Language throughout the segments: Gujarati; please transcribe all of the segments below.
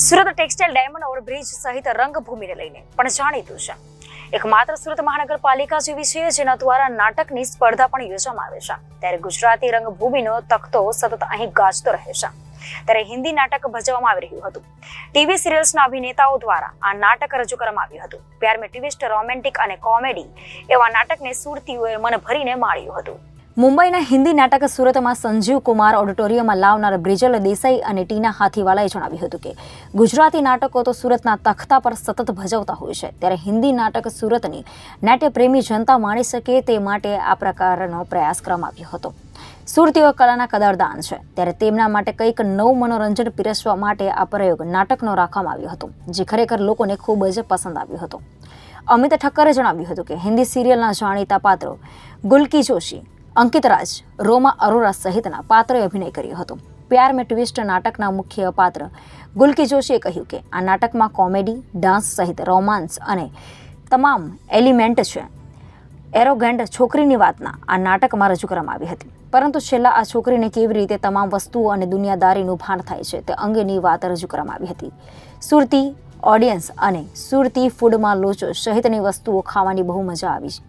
સુરત ટેક્સટાઇલ ડાયમંડ ઓવરબ્રિજ સહિત રંગભૂમિને લઈને પણ જાણીતું છે. એકમાત્ર સુરત મહાનગરપાલિકા જેવી છે જેના દ્વારા નાટકની સ્પર્ધા પણ યોજવામાં આવે છે. ત્યારે ગુજરાતી રંગભૂમિનો તખતો સતત અહીં ગાજતો રહે છે. ત્યારે હિન્દી નાટક ભજવવામાં આવી રહ્યું હતું. ટીવી સિરિયલ્સના અભિનેતાઓ દ્વારા આ નાટક રજૂ કરવામાં આવ્યું હતું. પ્યાર મેં ટ્વિસ્ટ, રોમેન્ટિક અને કોમેડી એવા નાટકને સુરતીઓએ મન ભરીને માણ્યું હતું. મુંબઈના હિન્દી નાટક સુરતમાં સંજીવ કુમાર ઓડિટોરિયમમાં લાવનાર બ્રિજલ દેસાઈ અને ટીના હાથીવાલાએ જણાવ્યું હતું કે ગુજરાતી નાટકો તો સુરતના તખ્તા પર સતત ભજવતા હોય છે, ત્યારે હિન્દી નાટક સુરતની નાટ્યપ્રેમી જનતા માણી શકે તે માટે આ પ્રકારનો પ્રયાસ કરવામાં આવ્યો હતો. સુરતીઓ કલાના કદરદાન છે, ત્યારે તેમના માટે કંઈક નવું મનોરંજન પીરસવા માટે આ પ્રયોગ નાટકનો રાખવામાં આવ્યો હતો, જે ખરેખર લોકોને ખૂબ જ પસંદ આવ્યો હતો. અમિત ઠક્કરે જણાવ્યું હતું કે હિન્દી સિરિયલના જાણીતા પાત્રો ગુલકી જોશી, અંકિત રાજ, રોમા અરોરા સહિતના પાત્રોએ અભિનય કર્યો હતો. પ્યાર મેં ટ્વિસ્ટ નાટકના મુખ્ય પાત્ર ગુલકી જોશીએ કહ્યું કે આ નાટકમાં કોમેડી, ડાન્સ સહિત રોમાન્સ અને તમામ એલિમેન્ટ છે. એરોગેન્ટ છોકરીની વાતના આ નાટકમાં રજૂ કરવામાં આવી હતી, પરંતુ છેલ્લા આ છોકરીને કેવી રીતે તમામ વસ્તુઓ અને દુનિયાદારીનું ભાન થાય છે તે અંગેની વાત રજૂ કરવામાં આવી હતી. સુરતી ઓડિયન્સ અને સુરતી ફૂડમાં લોચો સહિતની વસ્તુઓ ખાવાની બહુ મજા આવી છે.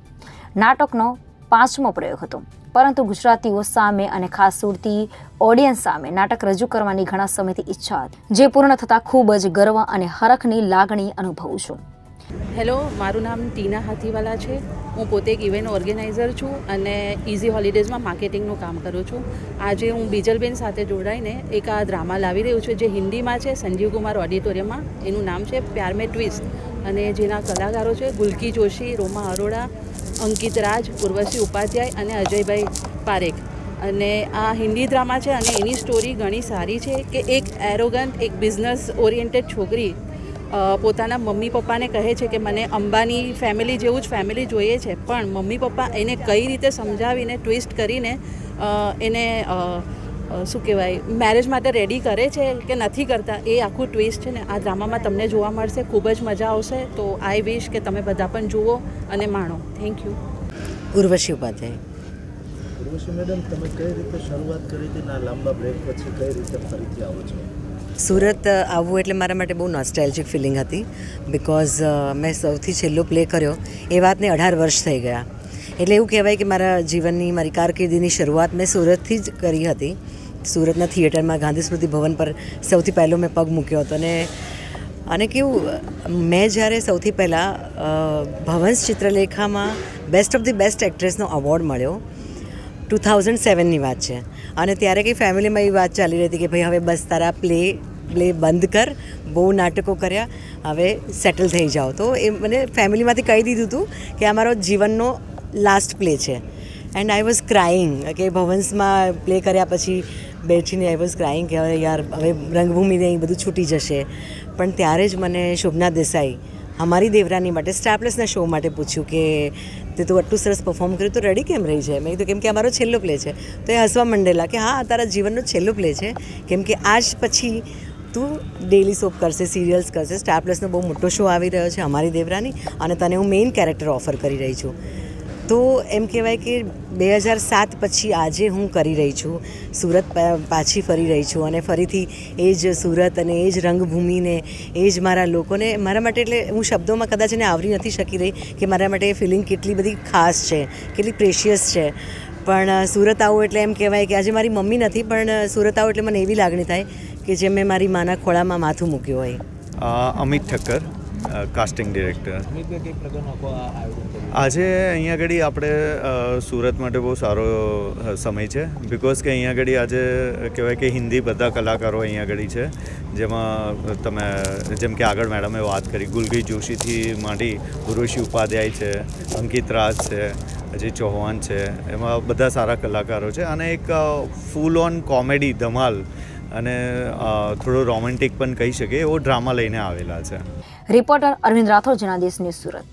નાટકનો 5મો પ્રયોગ હતો, પરંતુ ગુજરાતીઓ સામે અને ખાસ સુરતી ઓડિયન્સ સામે નાટક રજૂ કરવાની ઘણા સમયથી ઈચ્છા હતી, જે પૂર્ણ થતાં ખૂબ જ ગર્વ અને હરખની લાગણી અનુભવું છું. હેલો, મારું નામ ટીના હાથીવાલા છે. હું પોતે એક ઇવેન્ટ ઓર્ગેનાઇઝર છું અને ઇઝી હોલિડેઝમાં માર્કેટિંગનું કામ કરું છું. આજે હું બીજલબેન સાથે જોડાઈને એક આ ડ્રામા લાવી રહ્યું છું, જે હિન્દીમાં છે, સંજીવ કુમાર ઓડિટોરિયમમાં. એનું નામ છે પ્યાર મેં ટ્વિસ્ટ, અને જેના કલાકારો છે ગુલકી જોશી, રોમા અરોડા, અંકિત રાજ, ઉર્વશી ઉપાધ્યાય અને અજયભાઈ પારેખ. અને આ હિન્દી ડ્રામા છે અને એની સ્ટોરી ઘણી સારી છે કે એક એરોગન્ટ, એક બિઝનેસ ઓરિએન્ટેડ છોકરી પોતાના મમ્મી પપ્પાને કહે છે કે મને અંબાની ફેમિલી જેવું જ ફેમિલી જોઈએ છે, પણ મમ્મી પપ્પા એને કઈ રીતે સમજાવીને ટ્વિસ્ટ કરીને એને શું કહેવાય મેરેજ માટે રેડી કરે છે કે નથી કરતા, એ આખું ટ્વિસ્ટ છે ને આ ડ્રામામાં તમને જોવા મળશે. ખૂબ જ મજા આવશે. તો આઈ વિશ કે તમે બધા પણ જુઓ અને માણો. Thank you. Urvashi Upadhyay. Urvashi madam, તમે કઈ રીતે શરૂઆત કરી હતી ના લાંબા બ્રેક પછી કઈ રીતે ફરીથી આવો છો? સુરત આવવું એટલે મારા માટે બહુ નોસ્ટેલ્જિક ફિલિંગ હતી, બિકોઝ મેં સૌથી છેલ્લો પ્લે કર્યો એ વાતને 18 વર્ષ થઈ ગયા. એટલે એવું કહેવાય કે મારા જીવનની, મારી કારકિર્દીની શરૂઆત મેં સુરતથી જ કરી હતી. સુરતના થિયેટરમાં ગાંધી સ્મૃતિ ભવન પર સૌથી પહેલો મેં પગ મૂક્યો હતો. અને કેવું, મેં જ્યારે સૌથી પહેલાં ભવંસ ચિત્રલેખામાં બેસ્ટ ઓફ ધી બેસ્ટ એક્ટ્રેસનો એવોર્ડ મળ્યો, 2007ની વાત છે. અને ત્યારે કંઈ ફેમિલીમાં એવી વાત ચાલી રહી હતી કે ભાઈ હવે બસ તારા પ્લે બંધ કર, બહુ નાટકો કર્યા, હવે સેટલ થઈ જાઓ. તો એ મને ફેમિલીમાંથી કહી દીધું હતું કે આ મારો જીવનનો લાસ્ટ પ્લે છે. એન્ડ આઈ વોઝ ક્રાઇંગ કે ભવન્સમાં પ્લે કર્યા પછી બેઠીને આઈ વોઝ ક્રાઇંગ કે હવે યાર હવે રંગભૂમિને અહીં બધું છૂટી જશે. પણ ત્યારે જ મને શોભના દેસાઈ અમારી દેવરાની માટે સ્ટાર પ્લસના શો માટે પૂછ્યું કે તે તો આટલું સરસ પરફોર્મ કર્યું તો રેડી કેમ રહી જાય? મેં કીધું કેમ કે અમારો છેલ્લો પ્લે છે. તો એ હસવા માંડેલા કે હા, તારા જીવનનો છેલ્લો પ્લે છે, કેમ કે આજ પછી તું ડેલી સોપ કરશે, સિરિયલ્સ કરશે. સ્ટાર પ્લસનો બહુ મોટો શો આવી રહ્યો છે અમારી દેવરાની, અને તને હું મેઇન કેરેક્ટર ઓફર કરી રહી છું. તો એમ કહેવાય કે 2007 પછી આજે હું કરી રહી છું, સુરત પાછી ફરી રહી છું, અને ફરીથી એ જ સુરત અને એ જ રંગભૂમિને એ જ મારા લોકોને મારા માટે, એટલે હું શબ્દોમાં કદાચ એને આવરી નથી શકી રહી કે મારા માટે એ ફિલિંગ કેટલી બધી ખાસ છે, કેટલી પ્રેશિયસ છે. પણ સુરત આવું એટલે એમ કહેવાય કે આજે મારી મમ્મી નથી, પણ સુરત આવું એટલે મને એવી લાગણી થાય કે જે મેં મારી માના ખોળામાં માથું મૂક્યું હોય. Amit Thakkar, casting director. આજે અહીંયા આગળ આપણે સુરત માટે બહુ સારો સમય છે, બિકોઝ કે અહીંયા આગળ આજે કહેવાય કે હિન્દી બધા કલાકારો અહીંયા આગળ છે, જેમાં તમે જેમ કે આગળ મેડમે વાત કરી, ગુલકી જોશીથી માંડી ઉર્વશી ઉપાધ્યાય છે, અંકિત રાજ છે, અજય ચૌહાણ છે, એમાં બધા સારા કલાકારો છે. અને એક ફૂલ ઓન કોમેડી ધમાલ અને થોડો રોમેન્ટિક પણ કહી શકે એવો ડ્રામા લઈને આવેલા છે. Reporter Arvind Rathod, Janadesh news, Surat.